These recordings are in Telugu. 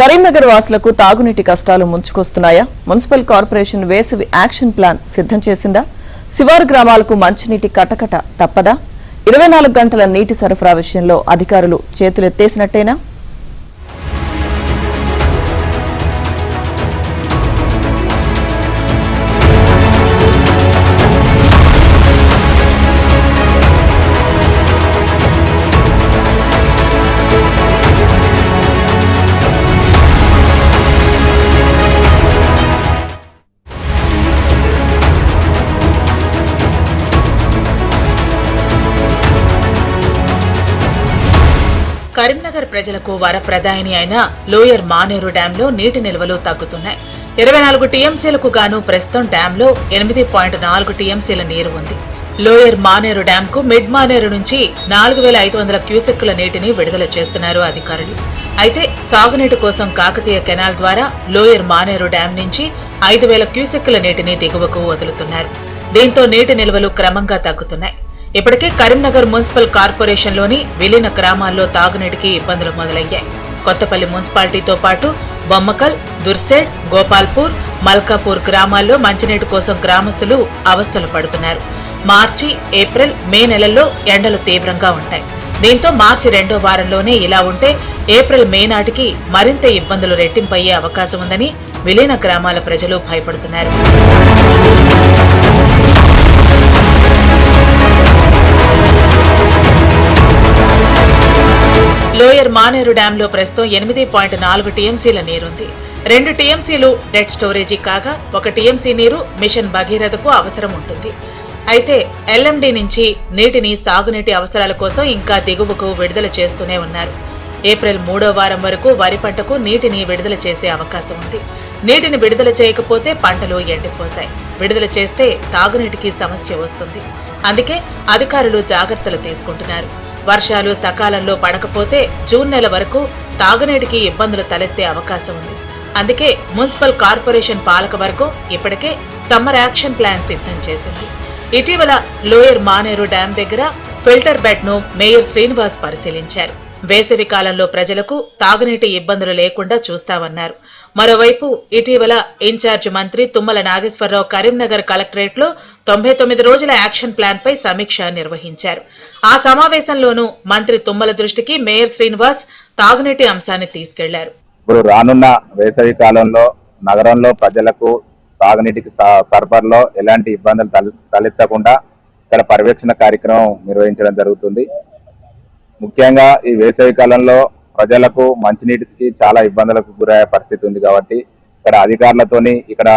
కరీంనగర్ వాసులకు తాగునీటి కష్టాలు ముంచుకొస్తున్నాయా? మున్సిపల్ కార్పొరేషన్ వేసవి యాక్షన్ ప్లాన్ సిద్ధం చేసిందా? శివారు గ్రామాలకు మంచినీటి కటకట తప్పదా? 24 గంటల నీటి సరఫరా విషయంలో అధికారులు చేతులెత్తేసినట్టేనా? కరీంనగర్ ప్రజలకు వరప్రదాయిని అయిన లోయర్ మానేరు డ్యాంలో నీటి నిల్వలు తగ్గుతున్నాయి. 24 టీఎంసీలకు గాను ప్రస్తుతం డ్యాంలో 8.4 టీఎంసీల నీరు ఉంది. లోయర్ మానేరు డ్యాంకు మిడ్ మానేరు నుంచి 4500 క్యూసెక్కుల నీటిని విడుదల చేస్తున్నారు అధికారులు. అయితే సాగునీటి కోసం కాకతీయ కెనాల్ ద్వారా లోయర్ మానేరు డ్యాం నుంచి 5000 క్యూసెక్కుల నీటిని దిగువకు వదులుతున్నారు. దీంతో నీటి నిల్వలు క్రమంగా తగ్గుతున్నాయి. ఇప్పటికే కరీంనగర్ మున్సిపల్ కార్పొరేషన్లోని విలీన గ్రామాల్లో తాగునీటికి ఇబ్బందులు మొదలయ్యాయి. కొత్తపల్లి మున్సిపాలిటీతో పాటు బొమ్మకల్, దుర్సేడ్, గోపాల్పూర్, మల్కాపూర్ గ్రామాల్లో మంచినీటి కోసం గ్రామస్తులు అవస్థలు పడుతున్నారు. మార్చి, ఏప్రిల్, మే నెలల్లో ఎండలు తీవ్రంగా ఉంటాయి. దీంతో మార్చి 2వ వారంలోనే ఇలా ఉంటే ఏప్రిల్, మే నాటికి మరింత ఇబ్బందులు రెట్టింపయ్యే అవకాశం ఉందని విలీన గ్రామాల ప్రజలు భయపడుతున్నారు. లోయర్ మానేరు డ్యాంలో ప్రస్తుతం 8.4 టీఎంసీల నీరుంది. 2 టీఎంసీలు డెడ్ స్టోరేజీ కాగా 1 టీఎంసీ నీరు మిషన్ భగీరథకు అవసరం ఉంటుంది. అయితే ఎల్ఎండి నుంచి నీటిని సాగునీటి అవసరాల కోసం ఇంకా దిగువకు విడుదల చేస్తూనే ఉన్నారు. ఏప్రిల్ 3వ వారం వరకు వరి పంటకు నీటిని విడుదల చేసే అవకాశం ఉంది. నీటిని విడుదల చేయకపోతే పంటలు ఎండిపోతాయి. విడుదల చేస్తే తాగునీటికి సమస్య వస్తుంది. అందుకే అధికారులు జాగ్రత్తలు తీసుకుంటున్నారు. వర్షాలు సకాలంలో పడకపోతే జూన్ నెల వరకు తాగునీటికి ఇబ్బందులు తలెత్తే అవకాశం ఉంది. అందుకే మున్సిపల్ కార్పొరేషన్ పాలకవర్గం ఇప్పటికే సమ్మర్ యాక్షన్ ప్లాన్ సిద్ధం చేసింది. ఇటీవల లోయర్ మానేరు డ్యాం దగ్గర ఫిల్టర్ బెడ్ ను మేయర్ శ్రీనివాస్ పరిశీలించారు. వేసవి కాలంలో ప్రజలకు తాగునీటి ఇబ్బందులు లేకుండా చూస్తామన్నారు. మరోవైపు ఇటీవల ఇన్ఛార్జ్ మంత్రి తుమ్మల నాగేశ్వరరావు కరీంనగర్ కలెక్టరేట్ లో 99 రోజుల యాక్షన్ ప్లాన్ పై సమీక్ష నిర్వహించారు. ఆ సమావేశంలోనూ మంత్రి తుమ్మల దృష్టికి మేయర్ శ్రీనివాస్ తాగునీటి అంశాన్ని తీసుకెళ్లారు. ఇప్పుడు రానున్న వేసవి కాలంలో నగరంలో ప్రజలకు తాగునీటికి సరఫరాలో ఎలాంటి ఇబ్బందులు తలెత్తకుండా ఇక్కడ పర్యవేక్షణ కార్యక్రమం నిర్వహించడం జరుగుతుంది. ముఖ్యంగా ఈ వేసవి కాలంలో ప్రజలకు మంచినీటికి చాలా ఇబ్బందులకు గురయ్యే పరిస్థితి ఉంది. కాబట్టి ఇక్కడ అధికారులతోని ఇక్కడ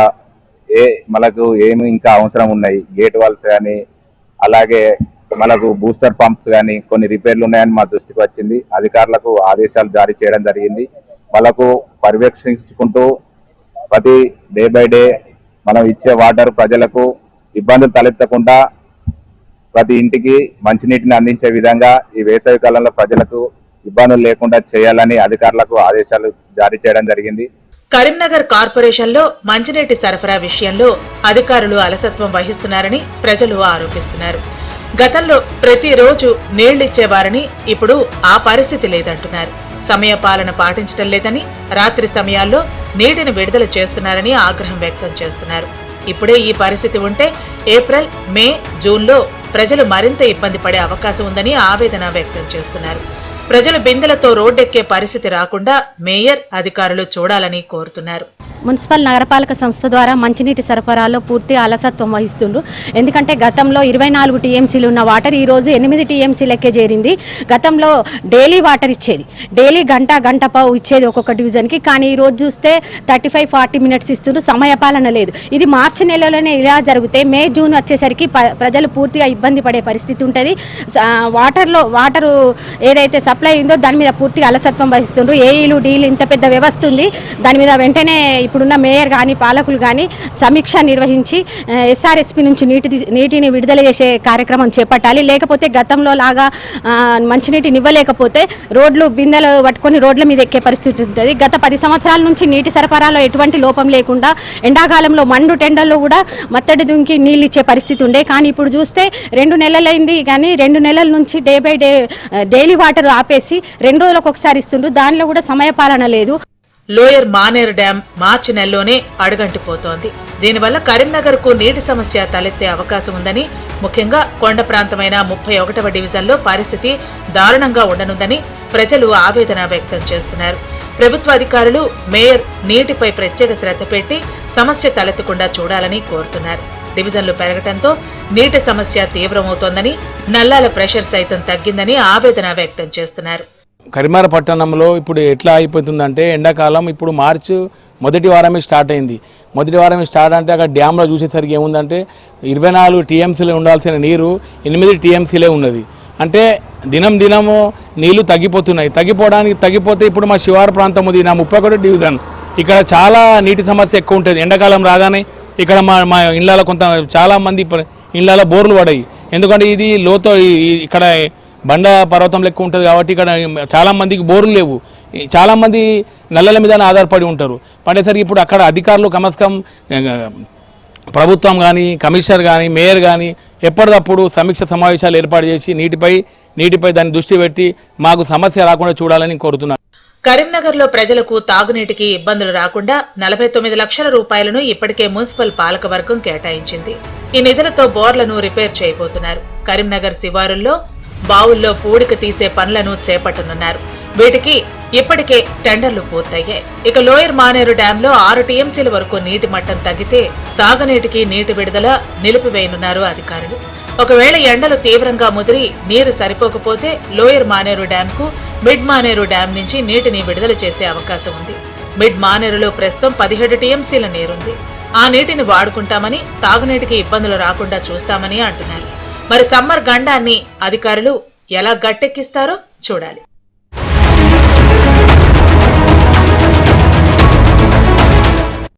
మనకు ఏమి ఇంకా అవసరం ఉన్నాయి, గేట్ వాల్స్ కానీ అలాగే మనకు బూస్టర్ పంప్స్ కానీ కొన్ని రిపేర్లు ఉన్నాయని మా దృష్టికి వచ్చింది. అధికారులకు ఆదేశాలు జారీ చేయడం జరిగింది. వాళ్ళకు పర్యవేక్షించుకుంటూ ప్రతి డే బై డే మనం ఇచ్చే వాటర్ ప్రజలకు ఇబ్బందులు తలెత్తకుండా ప్రతి ఇంటికి మంచినీటిని అందించే విధంగా ఈ వేసవి కాలంలో ప్రజలకు ఇబ్బందులు లేకుండా చేయాలని అధికారులకు ఆదేశాలు జారీ చేయడం జరిగింది. కరీంనగర్ కార్పొరేషన్ లో మంచినీటి సరఫరా విషయంలో అధికారులు అలసత్వం వహిస్తున్నారని ప్రజలు ఆరోపిస్తున్నారు. గతంలో ప్రతిరోజు నీళ్లిచ్చేవారని ఇప్పుడు ఆ పరిస్థితి లేదంటున్నారు. సమయపాలన పాటించడం లేదని, రాత్రి సమయాల్లో నీటిని విడుదల చేస్తున్నారని ఆగ్రహం వ్యక్తం చేస్తున్నారు. ఇప్పుడే ఈ పరిస్థితి ఉంటే ఏప్రిల్, మే, జూన్లో ప్రజలు మరింత ఇబ్బంది పడే అవకాశం ఉందని ఆవేదన వ్యక్తం చేస్తున్నారు. ప్రజలు బిందెలతో రోడ్డెక్కే పరిస్థితి రాకుండా మేయర్, అధికారులు చూడాలని కోరుతున్నారు. మున్సిపల్ నగరపాలక సంస్థ ద్వారా మంచినీటి సరఫరాలో పూర్తి అలసత్వం వహిస్తుండ్రు. ఎందుకంటే గతంలో 24 టీఎంసీలు ఉన్న వాటర్ ఈరోజు 8 టీఎంసీలకే చేరింది. గతంలో డైలీ వాటర్ ఇచ్చేది, డైలీ గంట పావు ఇచ్చేది ఒక్కొక్క డివిజన్కి. కానీ ఈరోజు చూస్తే 35-40 మినిట్స్ ఇస్తుండ్రు. సమయపాలన లేదు. ఇది మార్చి నెలలోనే ఇలా జరిగితే మే, జూన్ వచ్చేసరికి ప్రజలు పూర్తిగా ఇబ్బంది పడే పరిస్థితి ఉంటుంది. వాటరు ఏదైతే సప్లై ఉందో దాని మీద పూర్తిగా అలసత్వం వహిస్తుండ్రు. ఏఈలు, డీలు ఇంత పెద్ద వ్యవస్థ ఉంది. దాని మీద వెంటనే ఇప్పుడున్న మేయర్ కానీ పాలకులు కానీ సమీక్ష నిర్వహించి ఎస్ఆర్ఎస్పీ నుంచి నీటిని విడుదల చేసే కార్యక్రమం చేపట్టాలి. లేకపోతే గతంలో లాగా మంచినీటిని ఇవ్వలేకపోతే రోడ్లు బిందెలు పట్టుకొని రోడ్ల మీద ఎక్కే పరిస్థితి ఉంటుంది. గత 10 సంవత్సరాల నుంచి నీటి సరఫరాలో ఎటువంటి లోపం లేకుండా ఎండాకాలంలో మండు టెండర్లో కూడా మత్తడి దుంకి నీళ్ళు ఇచ్చే పరిస్థితి ఉండే. కానీ ఇప్పుడు చూస్తే 2 నెలలైంది కానీ 2 నెలల నుంచి day by day daily water ఆపేసి 2 రోజులకు ఒకసారి ఇస్తుండ్రు. దానిలో కూడా సమయపాలన లేదు. లోయర్ మానేరు డ్యాం మార్చి నెలలోనే అడుగంటిపోతోంది. దీనివల్ల కరీంనగర్ కు నీటి సమస్య తలెత్తే అవకాశం ఉందని, ముఖ్యంగా కొండ ప్రాంతమైన 31వ డివిజన్లో పరిస్థితి దారుణంగా ఉండనుందని ప్రజలు ఆవేదన వ్యక్తం చేస్తున్నారు. ప్రభుత్వ అధికారులు, మేయర్ నీటిపై ప్రత్యేక శ్రద్ధ పెట్టి సమస్య తలెత్తకుండా చూడాలని కోరుతున్నారు. డివిజన్లు పెరగడంతో నీటి సమస్య తీవ్రమవుతోందని, నల్లాల ప్రెషర్ సైతం తగ్గిందని ఆవేదన వ్యక్తం చేస్తున్నారు. కరీంనగర్ పట్టణంలో ఇప్పుడు ఎట్లా అయిపోతుందంటే ఎండాకాలం ఇప్పుడు మార్చి మొదటి వారమే స్టార్ట్ అయింది. మొదటి వారమే స్టార్ట్ అంటే అక్కడ డ్యాంలో చూసేసరికి ఏముందంటే 24 టీఎంసీలే ఉండాల్సిన నీరు 8 టీఎంసీలే ఉన్నది. అంటే దినము నీళ్లు తగ్గిపోతే ఇప్పుడు మా శివారు ప్రాంతం ఉంది, నా 31 డివిజన్, ఇక్కడ చాలా నీటి సమస్య ఎక్కువ ఉంటుంది. ఎండాకాలం రాగానే ఇక్కడ మా ఇళ్ళలో చాలా మంది ఇళ్ళలో బోర్లు పడాయి. ఎందుకంటే ఇది లోతో ఇక్కడ బండ పర్వతం లెక్క ఉంటుంది కాబట్టి ఇక్కడ చాలా మందికి బోర్లు లేవు. చాలా మంది నల్లల మీద ఆధారపడి ఉంటారు. పడేసరికి ఇప్పుడు అక్కడ అధికారులు కమస్కం ప్రభుత్వం కానీ, కమిషనర్ కానీ, మేయర్ కానీ ఎప్పటికప్పుడు సమీక్ష సమావేశాలు ఏర్పాటు చేసి నీటిపై దాన్ని దృష్టి పెట్టి మాకు సమస్య రాకుండా చూడాలని కోరుతున్నారు. కరీంనగర్లో ప్రజలకు తాగునీటికి ఇబ్బందులు రాకుండా 49 లక్షల రూపాయలను ఇప్పటికే మున్సిపల్ పాలకవర్గం కేటాయించింది. ఈ నిధులతో బోర్లను రిపేర్ చేయబోతున్నారు. కరీంనగర్ శివారుల్లో బావుల్లో పూడిక తీసే పనులను చేపట్టనున్నారు. వీటికి ఇప్పటికే టెండర్లు పూర్తయ్యాయి. ఇక లోయర్ మానేరు డ్యాంలో 6 టీఎంసీల వరకు నీటి మట్టం తగ్గితే సాగునీటికి నీటి విడుదల నిలిపివేయనున్నారు అధికారులు. ఒకవేళ ఎండలు తీవ్రంగా ముదిరి నీరు సరిపోకపోతే లోయర్ మానేరు డ్యాంకు మిడ్ మానేరు డ్యాం నుంచి నీటిని విడుదల చేసే అవకాశం ఉంది. మిడ్ మానేరులో ప్రస్తుతం 17 టీఎంసీల నీరుంది. ఆ నీటిని వాడుకుంటామని, తాగునీటికి ఇబ్బందులు రాకుండా చూస్తామని అంటున్నారు. మరి సమ్మర్ గండాన్ని అధికారులు ఎలా గట్టెక్కిస్తారో చూడాలి.